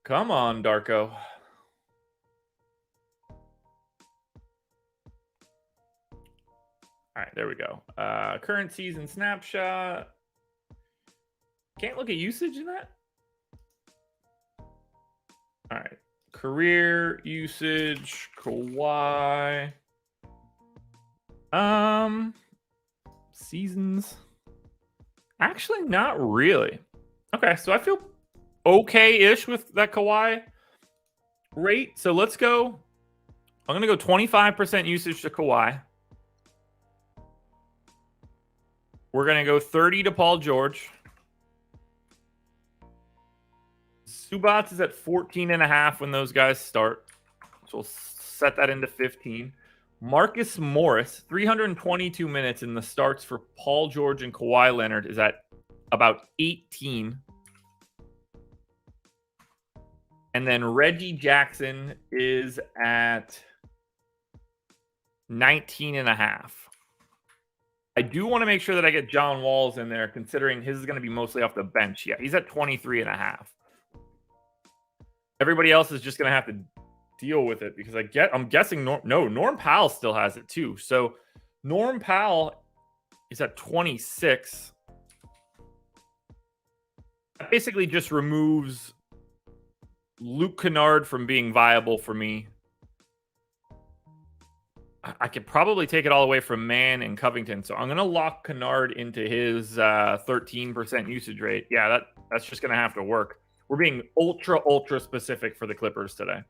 Come on, Darko. All right, there we go. Current season snapshot. Can't look at usage in that? All right. Career usage, Kawhi. Seasons. Actually, not really. Okay, so I feel okay-ish with that Kawhi rate. So let's go. I'm going to go 25% usage to Kawhi. We're going to go 30 to Paul George. Zubats is at 14.5 when those guys start. So we'll set that into 15. Marcus Morris, 322 minutes in the starts for Paul George and Kawhi Leonard is at about 18. And then Reggie Jackson is at 19.5. I do want to make sure that I get John Walls in there, considering his is going to be mostly off the bench. Yeah, he's at 23.5. Everybody else is just going to have to deal with it because I'm guessing Norm Powell still has it too. So Norm Powell is at 26. That basically just removes Luke Kennard from being viable for me. I could probably take it all away from Mann and Covington. So I'm going to lock Kennard into his 13% usage rate. Yeah, that's just going to have to work. We're being ultra specific for the Clippers today.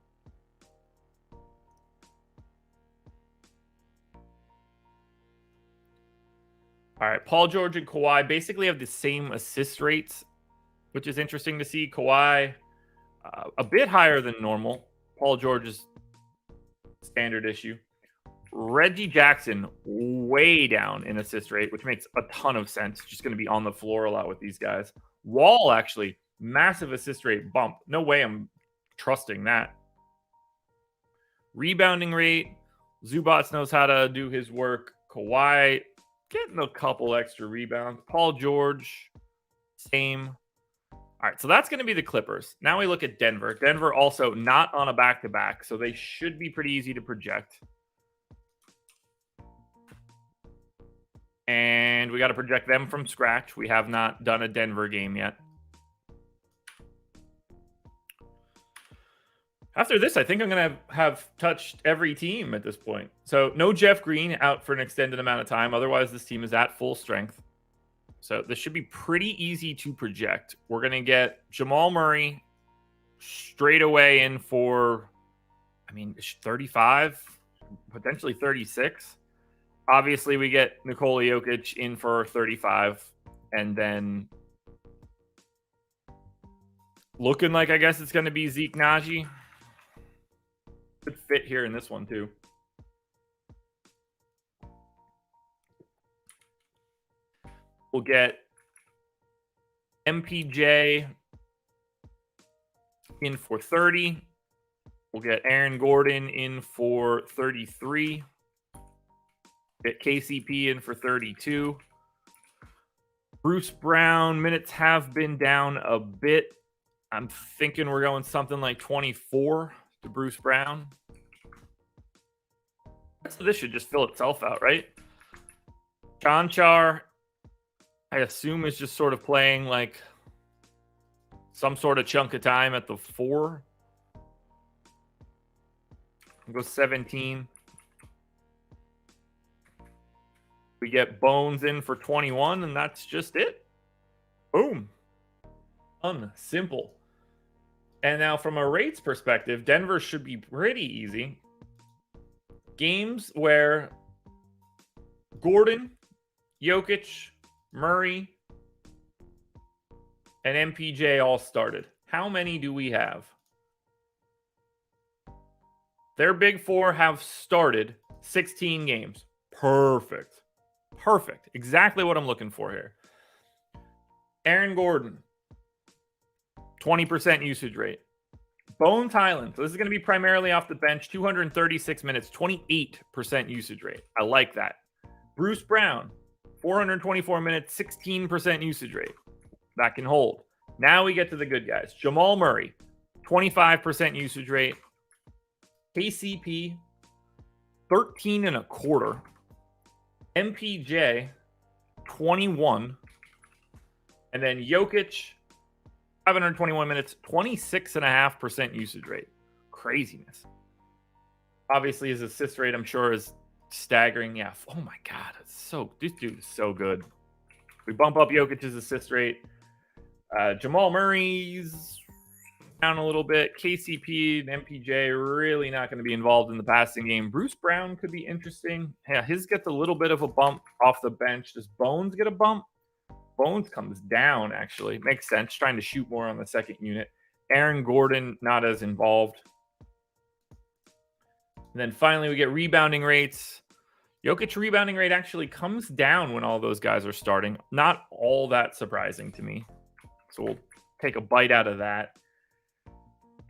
All right, Paul George and Kawhi basically have the same assist rates, which is interesting to see. Kawhi a bit higher than normal. Paul George's standard issue. Reggie Jackson way down in assist rate, which makes a ton of sense. Just going to be on the floor a lot with these guys. Wall actually massive assist rate bump. No way I'm trusting that. Rebounding rate. Zubats knows how to do his work. Kawhi getting a couple extra rebounds. Paul George, same. All right, so that's going to be the Clippers. Now we look at Denver. Denver also not on a back-to-back, so they should be pretty easy to project. And we got to project them from scratch. We have not done a Denver game yet. After this, I think I'm going to have touched every team at this point. So no Jeff Green out for an extended amount of time. Otherwise, this team is at full strength. So this should be pretty easy to project. We're going to get Jamal Murray straight away in for, 35, potentially 36. Obviously, we get Nikola Jokic in for 35. And then looking like, I guess it's going to be Zeke Naji. Good fit here in this one, too. We'll get MPJ in for 30. We'll get Aaron Gordon in for 33. Get KCP in for 32. Bruce Brown minutes have been down a bit. I'm thinking we're going something like 24 to Bruce Brown. So this should just fill itself out, right? Chanchar, I assume, is just sort of playing like some sort of chunk of time at the 4. We'll go 17. We get Bones in for 21, and that's just it. Boom. Simple. And now from a rates perspective, Denver should be pretty easy. Games where Gordon, Jokic, Murray, and MPJ all started. How many do we have? Their big 4 have started 16 games. Perfect. Exactly what I'm looking for here. Aaron Gordon, 20% usage rate. Bones Highland. So this is going to be primarily off the bench, 236 minutes, 28% usage rate. I like that. Bruce Brown, 424 minutes, 16% usage rate. That can hold. Now we get to the good guys. Jamal Murray, 25% usage rate. KCP, 13 and a quarter. MPJ, 21. And then Jokic, 521 minutes, 26.5% usage rate. Craziness. Obviously, his assist rate, I'm sure, is staggering. Yeah. Oh my God. This dude is so good. We bump up Jokic's assist rate. Jamal Murray's down a little bit. KCP and MPJ really not going to be involved in the passing game. Bruce Brown could be interesting. Yeah, his gets a little bit of a bump off the bench. Does Bones get a bump? Bones comes down, actually. Makes sense. Trying to shoot more on the second unit. Aaron Gordon, not as involved. And then finally, we get rebounding rates. Jokic rebounding rate actually comes down when all those guys are starting. Not all that surprising to me. So we'll take a bite out of that.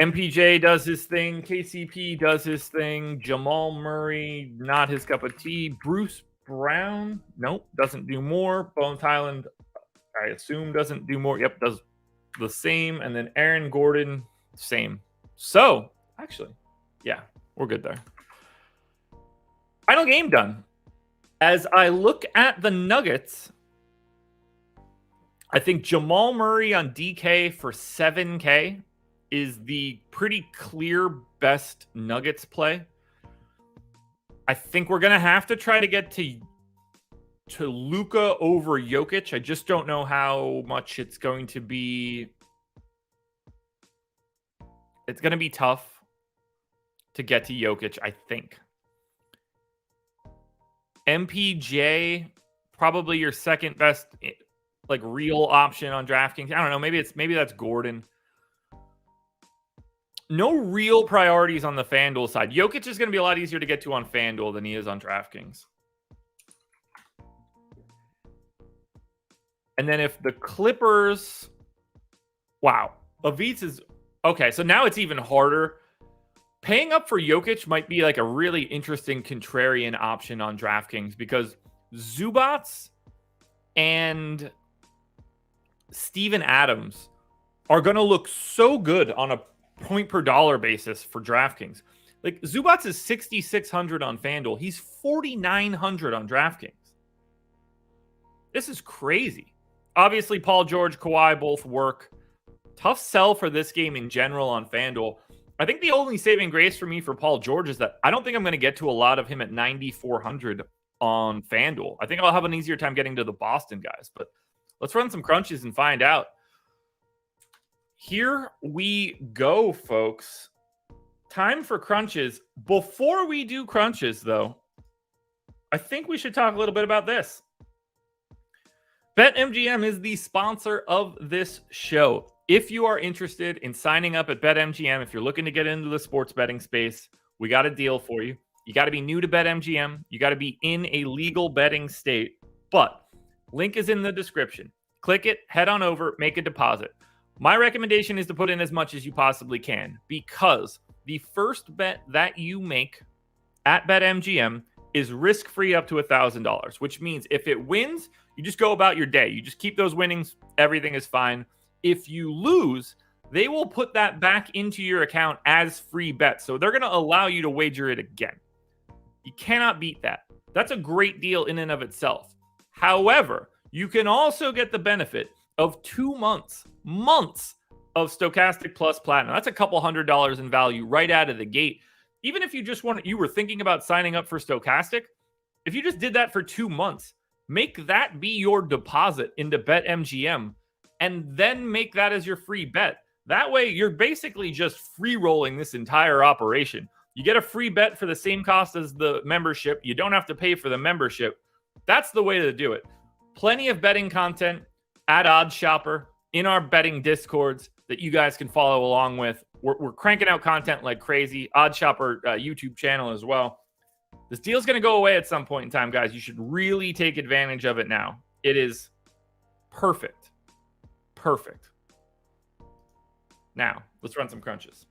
MPJ does his thing. KCP does his thing. Jamal Murray, not his cup of tea. Bruce Brown, nope, doesn't do more. Bones Highland, I assume, doesn't do more. Yep, does the same. And then Aaron Gordon, same. So, actually, yeah, we're good there. Final game done. As I look at the Nuggets, I think Jamal Murray on DK for 7K is the pretty clear best Nuggets play. I think we're going to have to try to get to Luka over Jokic. I just don't know how much it's going to be. It's going to be tough to get to Jokic, I think. MPJ, probably your second best, like, real option on DraftKings. I don't know. Maybe that's Gordon. No real priorities on the FanDuel side. Jokic is going to be a lot easier to get to on FanDuel than he is on DraftKings. And then if the Clippers... Wow. Avitz is... Okay, so now it's even harder. Paying up for Jokic might be like a really interesting contrarian option on DraftKings because Zubats and Steven Adams are going to look so good on a point per dollar basis for DraftKings. Like, Zubats is 6,600 on FanDuel. He's 4,900 on DraftKings. This is crazy. Obviously, Paul George, Kawhi both work. Tough sell for this game in general on FanDuel. I think the only saving grace for me for Paul George is that I don't think I'm going to get to a lot of him at 9,400 on FanDuel. I think I'll have an easier time getting to the Boston guys. But let's run some crunches and find out. Here we go, folks. Time for crunches. Before we do crunches, though, I think we should talk a little bit about this. BetMGM is the sponsor of this show. If you are interested in signing up at BetMGM, if you're looking to get into the sports betting space, we got a deal for you. You got to be new to BetMGM. You got to be in a legal betting state. But link is in the description. Click it, head on over, make a deposit. My recommendation is to put in as much as you possibly can because the first bet that you make at BetMGM is risk-free up to $1,000, which means if it wins, you just go about your day. You just keep those winnings. Everything is fine. If you lose, they will put that back into your account as free bets. So they're going to allow you to wager it again. You cannot beat that. That's a great deal in and of itself. However, you can also get the benefit of 2 months of Stokastic Plus Platinum. That's a couple $100 in value right out of the gate. Even if you were thinking about signing up for Stokastic, if you just did that for 2 months, make that be your deposit into BetMGM and then make that as your free bet. That way, you're basically just free rolling this entire operation. You get a free bet for the same cost as the membership. You don't have to pay for the membership. That's the way to do it. Plenty of betting content at Odds Shopper in our betting discords that you guys can follow along with. We're cranking out content like crazy. Odds Shopper YouTube channel as well. This deal's going to go away at some point in time, guys. You should really take advantage of it now. It is perfect. Perfect. Now, let's run some crunches.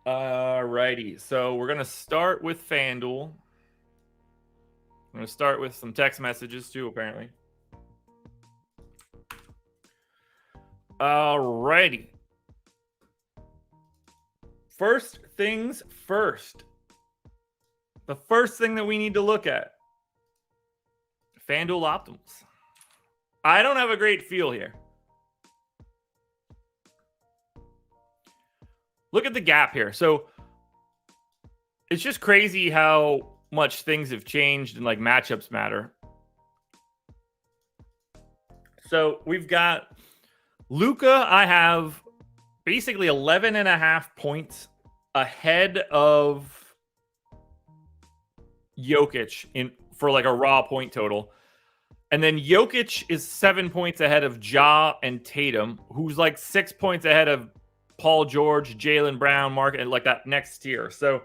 Alrighty, so we're gonna start with FanDuel. I'm gonna start with some text messages too, apparently. Alrighty. First things first. The first thing that we need to look at, FanDuel Optimals. I don't have a great feel here. Look at the gap here. So it's just crazy how much things have changed and like matchups matter. So we've got Luka. I have basically 11.5 points ahead of Jokic for like a raw point total. And then Jokic is 7 points ahead of Ja and Tatum, who's like 6 points ahead of Paul George, Jaylen Brown, Mark, and like that next tier. So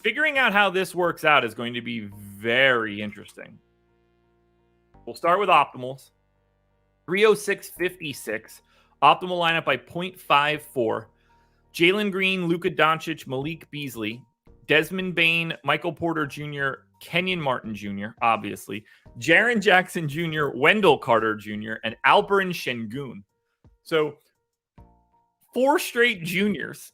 figuring out how this works out is going to be very interesting. We'll start with optimals. 306.56. Optimal lineup by 0.54. Jalen Green, Luka Doncic, Malik Beasley, Desmond Bane, Michael Porter Jr., Kenyon Martin Jr., obviously, Jaren Jackson Jr., Wendell Carter Jr., and Alperen Şengün. So 4 straight juniors.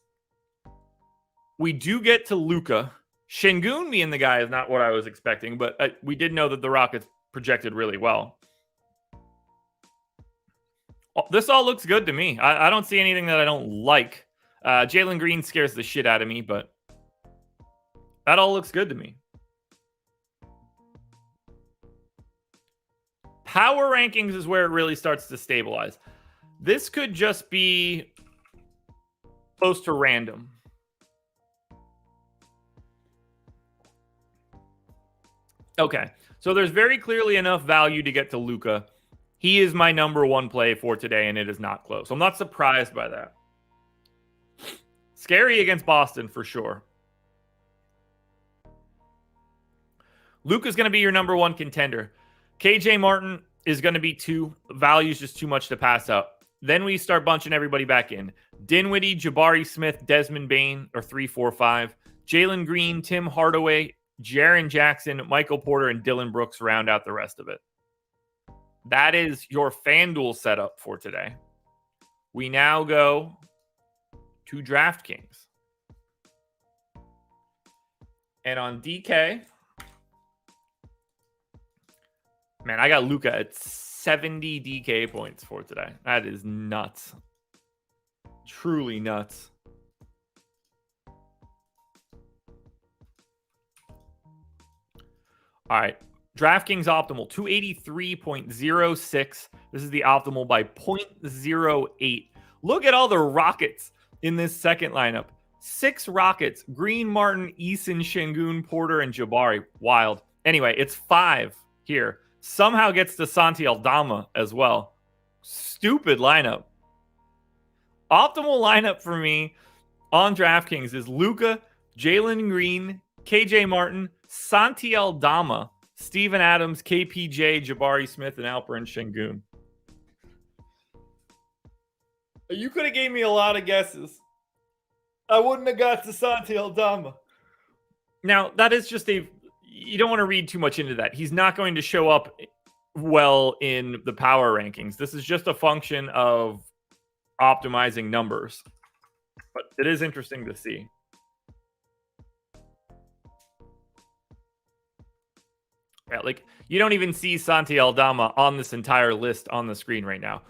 We do get to Luka. Şengün being the guy is not what I was expecting, but we did know that the Rockets projected really well. This all looks good to me. I don't see anything that I don't like. Jalen Green scares the shit out of me, but that all looks good to me. Power rankings is where it really starts to stabilize. This could just be close to random. Okay, so there's very clearly enough value to get to Luka. He is my number one play for today, and it is not close. I'm not surprised by that. Scary against Boston for sure. Luka's going to be your number one contender. KJ Martin is going to be 2. Value's just too much to pass up. Then we start bunching everybody back in. Dinwiddie, Jabari Smith, Desmond Bane are 3, 4, 5. Jalen Green, Tim Hardaway, Jaren Jackson, Michael Porter, and Dylan Brooks round out the rest of it. That is your FanDuel setup for today. We now go to DraftKings. And on DK, man, I got Luka at 70 DK points for today. That is nuts. Truly nuts. All right. DraftKings optimal, 283.06. This is the optimal by 0.08. Look at all the Rockets in this second lineup. 6 Rockets, Green, Martin, Eason, Şengün, Porter, and Jabari. Wild. Anyway, it's 5 here. Somehow gets to Santi Aldama as well. Stupid lineup. Optimal lineup for me on DraftKings is Luka, Jalen Green, KJ Martin, Santi Aldama, Steven Adams, KPJ, Jabari Smith, and Alperen Şengün. You could have gave me a lot of guesses. I wouldn't have got to Santi Aldama. Now, that is just you don't want to read too much into that. He's not going to show up well in the power rankings. This is just a function of optimizing numbers. But it is interesting to see. Yeah, like you don't even see Santi Aldama on this entire list on the screen right now.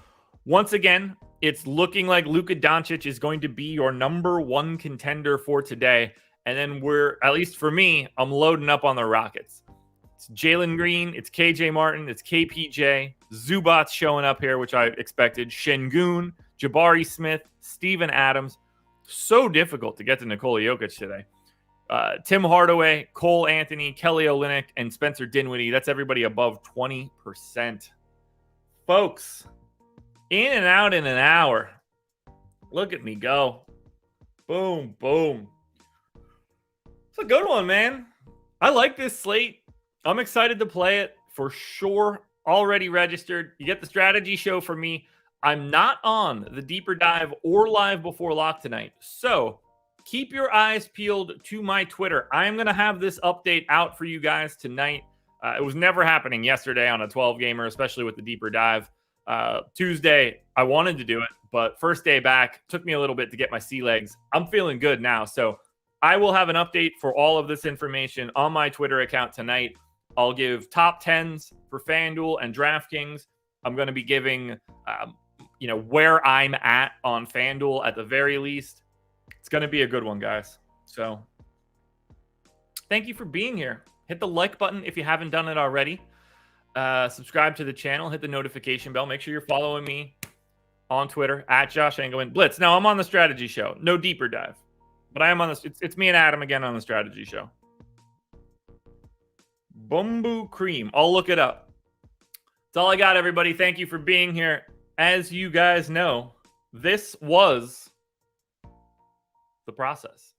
Once again, it's looking like Luka Doncic is going to be your number one contender for today. And then at least for me, I'm loading up on the Rockets. It's Jalen Green, it's KJ Martin, it's KPJ, Zubac's showing up here, which I expected, Şengün, Jabari Smith, Steven Adams. So difficult to get to Nikola Jokic today. Tim Hardaway, Cole Anthony, Kelly Olynyk, and Spencer Dinwiddie. That's everybody above 20%. Folks, in and out in an hour. Look at me go. Boom, boom. It's a good one, man. I like this slate. I'm excited to play it for sure. Already registered. You get the strategy show from me. I'm not on the deeper dive or live before lock tonight. So keep your eyes peeled to my Twitter. I'm going to have this update out for you guys tonight. It was never happening yesterday on a 12-gamer, especially with the deeper dive. Tuesday, I wanted to do it, but first day back, took me a little bit to get my sea legs. I'm feeling good now. So I will have an update for all of this information on my Twitter account tonight. I'll give top 10s for FanDuel and DraftKings. I'm going to be giving, where I'm at on FanDuel at the very least. It's going to be a good one, guys. So thank you for being here. Hit the like button if you haven't done it already. Subscribe to the channel. Hit the notification bell. Make sure you're following me on Twitter at Josh Engleman Blitz. Now, I'm on the strategy show. No deeper dive. But I am on this. It's me and Adam again on the strategy show. Bumbu Cream. I'll look it up. That's all I got, everybody. Thank you for being here. As you guys know, this was the process.